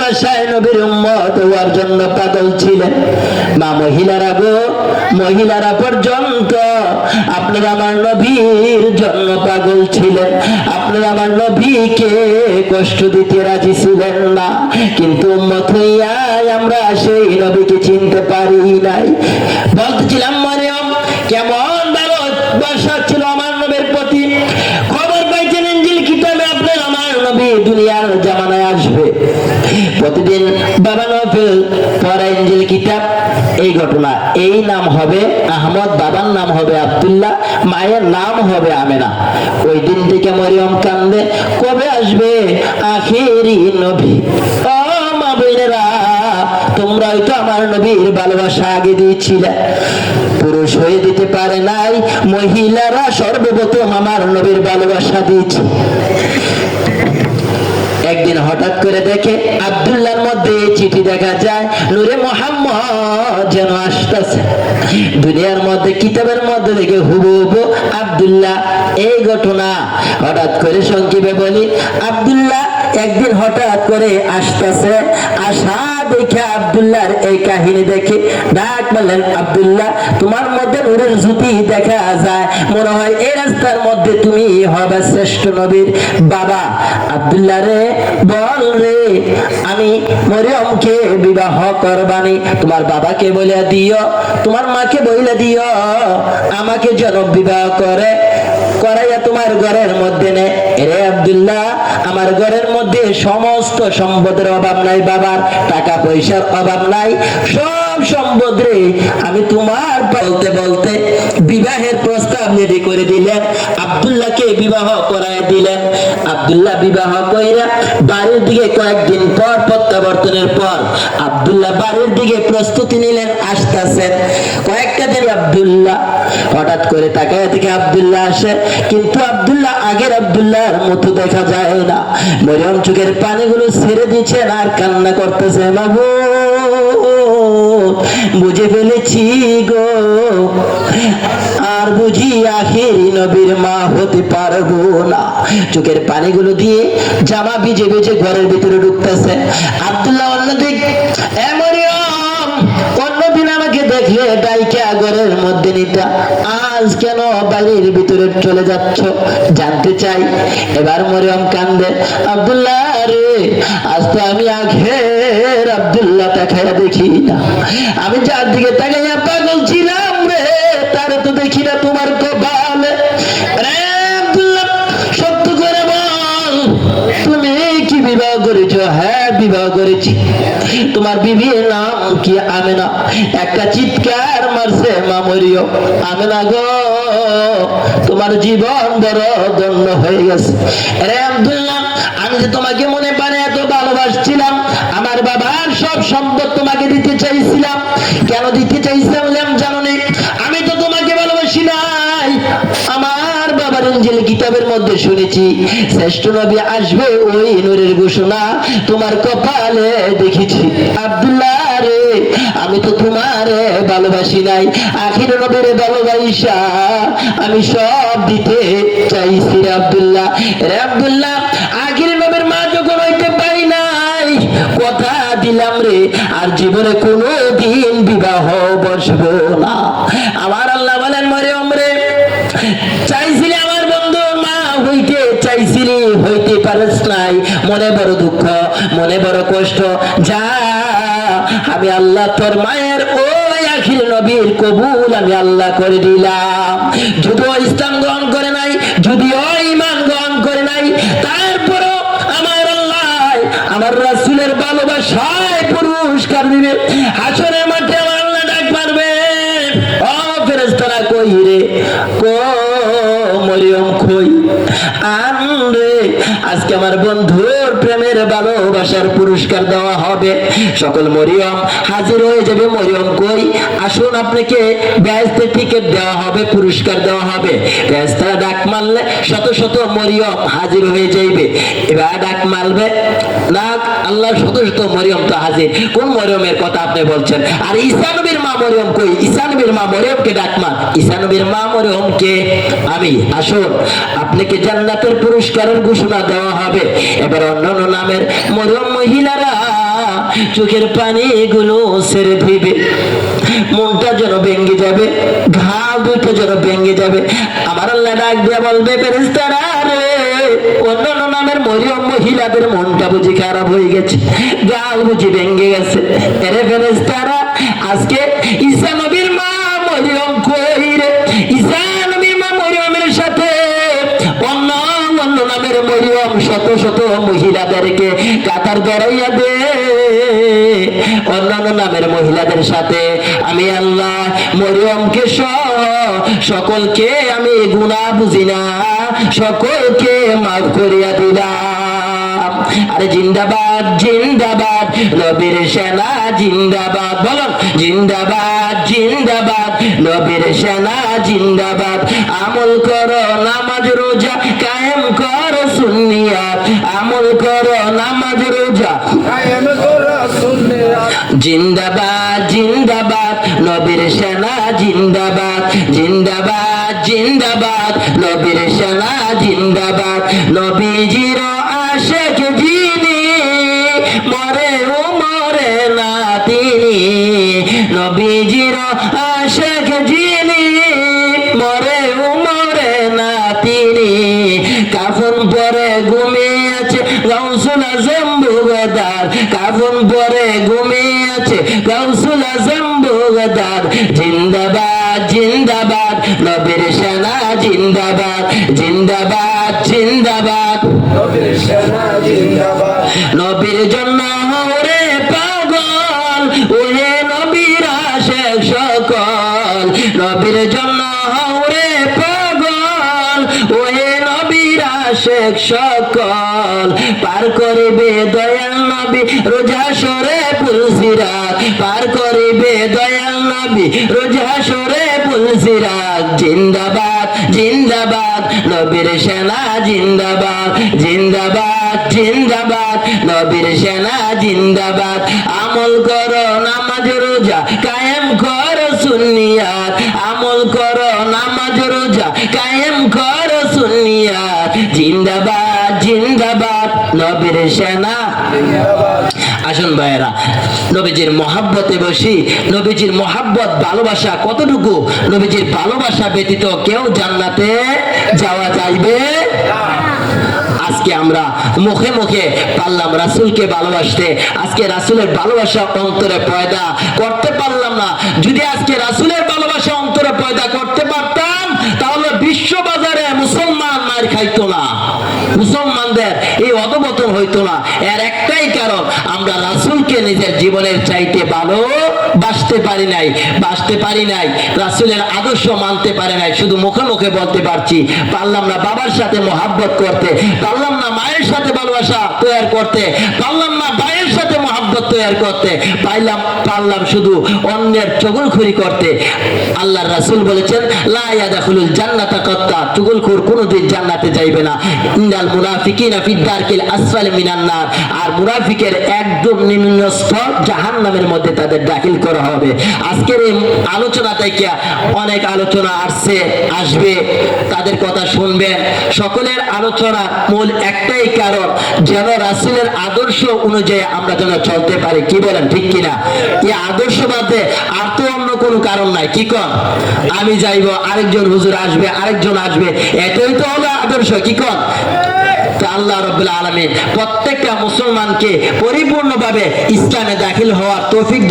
ভালোবাসায় নবীর উম্মত হওয়ার জন্য পাগল ছিলেন। মা মহিলারা গো, মহিলারা পর্যন্ত আপনারা আমার নবীর জন্য পাগল ছিলেন। আপনারা আমার নবীকে কষ্ট দিতে রাজি ছিলেন না, কিন্তু উম্মত হইয়া আমরা সেই নবীকে চিনতে পারি নাই। বলতেছিলাম মরিয়ম কেমন ভালোবাসা ছিল আমার নবীর প্রতি। খবর পাইছেন ইনজিল কিতাবে আপনার আমার নবী দুনিয়ার জামানায় আসবে। প্রতিদিন বাবা নফল পড়া ইনজিল কিতাব এই ঘটনা। এই নাম হবে আহমদ, বাবার নাম হবে আব্দুল্লাহ, মায়ের নাম হবে আমেনা। ওই দিন থেকে মরিয়ম কান্দে, কবে আসবে আখেরি নবী। ও মা বোনেরা, তোমরাই তো আমার নবীর ভালোবাসা আগে দিয়েছিলে, পুরুষ হয়ে দিতে পারে নাই, মহিলারা সর্বপ্রথম আমার নবীর ভালোবাসা দিয়েছে। একদিন হঠাৎ করে দেখে আব্দুল্লাহর মধ্যে চিঠি দেখা যায়, নূরে মোহাম্মদ যেন আসতেছে। দুনিয়ার মধ্যে কিতাবের মধ্যে দেখে হুবহু আব্দুল্লাহ। এই ঘটনা হঠাৎ করে সংক্ষেপে বলি, আব্দুল্লাহ একদিন হঠাৎ করে আসতেছে। আসা দেখে আব্দুল্লাহর এই কাহিনী দেখে ডাক বললেন, আব্দুল্লাহ তোমার মধ্যে নূরের জ্যোতি দেখা যায়, মনে হয় এই রাস্তার মধ্যে তুমি হবে শ্রেষ্ঠ নবীর বাবা। আব্দুল্লাহ রে বল রে, আমি মরিয়মকে বিবাহ করবানি, তোমার বাবাকে বলে দিও, তোমার মাকে বলে দিও আমাকে যেন বিবাহ করাইয়া তোমার ঘরের মধ্যে নে। রে আব্দুল্লাহ, আমার ঘরের মধ্যে সমস্ত সম্পদের অভাব নাই, বাবার টাকা পয়সার অভাব নাই, সব সম্পদ রে আমি তোমার। বলতে বলতে বিবাহের প্রস্তাব রেডি করে দিলেন, আব্দুল্লাহকে বিবাহ করায় দিলেন। আব্দুল্লাহ বিবাহ কইরা বাড়ির দিকে কয়েকদিন পর, প্রত্যাবর্তনের পর আব্দুল্লাহ বাড়ির দিকে প্রস্তুতি নিলেন, আসতেছেন। কয়েকটা দিন আব্দুল্লাহ হঠাৎ করে তাকায় থেকে আব্দুল্লাহ আসে, কিন্তু আব্দুল্লাহ আগের আব্দুল্লাহর মতো দেখা যায় না। মরিয়ম চোখের পানিগুলো ছেড়ে দিচ্ছেন আর কান্না করতেছে, বাবু বুঝে ফেলেছি গো, আর বুঝি আখেরি নবীর মা হতে পারবো না। চোখের পানিগুলো দিয়ে জামা ভিজে ভিজে ঘরের ভিতরে ঢুকতেছে। আব্দুল্লাহ অন্যদিক, মরিয়ম অন্যদিন আমাকে দেখলে ডাইকা ঘরের মধ্যে নিতা, আজ কেন বাড়ির ভিতরে চলে যাচ্ছ জানতে চাই। এবার মরিয়ম কান্দে, আব্দুল্লাহ রে, আজ তো আমি আখের আব্দুল্লাহ তাকাইয়া দেখি না, আমি যার দিকে তাকাইয়া পাগল ছিলাম রে তার তো দেখি না তোমার কপাল। রে আব্দুল্লাহ সত্য করে বল, তুমি কি বিবাহ করেছো? হ্যাঁ বিবাহ করেছি। তোমার বিবির নাম কি? আমেনা। একটা চিৎকার মারছে মা মরিয়ম, আমেনা গো তোমার জীবন বড় ধন্য হয়ে গেছে। রে আব্দুল্লাহ, আমি যে তোমাকে মনে প্রাণে এত ভালোবাসছিলাম, আমার বাবার সব সম্পদ তোমাকে দিতে চাইছিলাম। কেন দিতে চাইছিলাম জানো নি? আমি তো তোমাকে ভালোবাসি নাই। আমার বাবার ইনজিল কিতাবের মধ্যে শুনেছি শ্রেষ্ঠ নবী আসবে, ওই নূরের ঘোষণা তোমার কপালে দেখেছি। আব্দুল্লাহ রে, আমি তো তোমারে ভালোবাসি নাই, আখির নবীর ভালোবাসা আমি সব দিতে চাইছি রে আব্দুল্লাহ। রে আব্দুল্লাহ, আখির নবীর মা যখন হইতে পারি নাই, কথা দিলাম রে আর জীবনে কোনো দিন বিবাহ বসবো না। আমার আল্লাহ বলেন, মরিয়ম রে, চাইছিলি আমার বন্ধুর মা হইতে, চাইছিলি হইতে পারিস নাই, মনে বড় দুঃখ, মনে বড় কষ্ট, যা আমি আল্লাহ তোর মায়ের ওই আখির নবীর কবুল আমি আল্লাহ করে দিলাম। যদিও ইসলাম গ্রহণ করে নাই, যদিও ঈমান গ্রহণ করে নাই, তারপরও আমার আল্লাহ আমার রাসূলের ভালোবাসায় পুরস্কার দিবে। হাসরের মাঠে আমার আল্লাহ ডাক মারবে, ও ফেরেশতারা কই রে, কো মরিয়ম কই? আনরে, আজকে আমার বন্ধুর প্রেমের ভালোবাসার পুরস্কার দেওয়া হবে। সকল মরিয়ম হাজির হয়ে যাবে। মরিয়ম কই? আসুন, আপনাকে বেহেশতের টিকিট দেওয়া হবে, পুরস্কার দেওয়া হবে। ফেরেশতারা ডাক মারলে শত শত মরিয়ম হাজির হয়ে যাইবে। এবার ডাক মারবে না, আল্লাহ শত শত মরিয়ম তো হাজির। কোন মরিয়মের কথা আপনি বলছেন? আর ঈসা নবীর মা মরিয়ম কই? ঈসা নবীর মা মরিয়মকে ডাক মার। ঈসা নবীর মা মরিয়মকে আমি। আসুন, আপনাকে জান্নাতের পুরস্কারের ঘোষণা দেওয়া হবে। এবার অন্যান্য নামের মরিয়ম মহিলারা চোখের পানিগুলো ছেড়ে দিবে, মনটা যেন ভেঙে যাবে, ঘাও দুটো যেন ভেঙে যাবে। আমার আল্লাহ ডাক দিয়া বলবে, ফেরেশতারা রে, অন্যান্য নামের মরিয়ম মহিলাদের মনটা বুঝি খারাপ হয়ে গেছে, গাল বুঝি ভেঙে গেছে। এরে ফেরেশতারা, আজকে ঈসা নবীর মা মরিয়ম কই রে? ঈসা নবীর মা মরিয়মের সাথে অন্য অন্য নামের মরিয়ম শত শত মহিলাদেরকে কাতার ধরাইয়া দে। অন্যান্য নামের মহিলাদের সাথে আমি আল্লাহ মরিয়মকে সকলকে আমি গুনাহ বুঝি না, সকলকে মাফ করিয়া দিলাম। আরে জিন্দাবাদ জিন্দাবাদ নবীর সেনা জিন্দাবাদ, বলুন জিন্দাবাদ জিন্দাবাদ নবীর সেনা জিন্দাবাদ। আমল করো নামাজ রোজা কায়েম করো সুন্নিয়াত, আমল করো নামাজ রোজা কায়েম করো সুন্নিয়াত। জিন্দাবাদ জিন্দাবাদ নবীর সেনা জিন্দাবাদ, জিন্দাবাদ জিন্দাবাদ নবীর সেনা জিন্দাবাদ। নবীজির আশিক যিনি মরে ও মরে না তিনি, নবীজির আশিক যিনি মরে ও মরে না তিনি। কাফন পরে ঘুমিয়ে আছে গাউসুল আজম বুগদার, কাফন পরে ঘুমিয়ে আছে গাউসুল আজম বুগদার। জিন্দাবাদ জিন্দাবাদ নবীর সেনা জিন্দাবাদ, জিন্দাবাদ জিন্দাবাদ নবীর সেনা জিন্দাবাদ। নবীর জন্য হরে পাগল ওহে নবীর আশিক সকল, নবীর জন্য হরে পাগল ওহে নবীর আশিক সকল। পার করিবে দয়াল নবী রোজা সরে পুলসিরাত, পার করিবে দয়াল নবী রোজা সরে পুলসিরাত। জিন্দাবাদ জিন্দাবাদ নবীর সেনা জিন্দাবাদ, জিন্দাবাদ জিন্দাবাদ নবীর সেনা জিন্দাবাদ। আমল করো নামাজ রোজা কায়েম করো সুন্নিয়াত, আমল করো নামাজ রোজা কায়েম করো সুন্নিয়াত। জিন্দাবাদ জিন্দাবাদ নবীর সেনা জিন্দাবাদ। আসুন ভাইয়েরা, নবীজির মহাব্বতে বসি। নবীজির মহাব্বত ভালোবাসা কতটুকু? নবীজির ভালোবাসা ব্যতীত কেউ জান্নাতে যাওয়া যাইবে না। আজকে আমরা মুখে মুখে পারলাম রাসূলকে ভালোবাসতে, আজকে রাসূলের ভালোবাসা অন্তরে পয়দা করতে পারলাম না। যদি আজকে রাসূলের ভালোবাসা অন্তরে পয়দা করতে পারতাম, তাহলে বিশ্ব বাজারে মুসলমান মার খাইতো না, মুসলমানদের এই অধপতন হইতো না। এর একটাই কারণ, আমরা রাসূলকে নিজের জীবনের চাইতে ভালো বাসতে পারি নাই, বাসতে পারি নাই, রাসূলের আদর্শ মানতে পারি নাই। শুধু মুখে মুখে বলতে পারছি, পারলাম না বাবার সাথে মহাব্বত করতে, পারলাম না মায়ের সাথে ভালোবাসা তৈরি করতে, পারলাম না ভাইয়ের সাথে মহাব্বত তৈরি করতে, পারলাম শুধু অন্যের চুগলখড়ি করতে। আল্লাহর রাসূল বলেছেন, লা ইয়াদখুলুল জান্নাতা কাত্তা, চুগলখোর কোনদিন জান্নাতে যাইবে না। ইন্নাল মুনাফিকিনা ফিদ দারকিল আসফালি মিনান নার, আর মুনাফিকের একদম নিম্ন স্তর জাহান্নামের মধ্যে তাদের দাখিল করা হবে। আজকের এই আলোচনা থেকে অনেক আলোচনা আসবে, তাদের কথা শুনবেন। সকলের আলোচনা মূল একটাই কারণ, যেন রাসূলের আদর্শ অনুযায়ী আমরা যেন চলতে পারি। কি বলেন, ঠিক কিনা? এই আদর্শ বাদে আর তো অন্য কোনো কারণ নাই। কি কন? আমি যাইব, আরেকজন হুজুর আসবে, আরেকজন আসবে, এটাই তো হলো আদর্শ। কি কন? আল্লাহ রাব্বুল আলামিন প্রত্যেকটা মুসলমানকে পরিপূর্ণভাবে ইসলামে দাখিল হওয়ার তৌফিক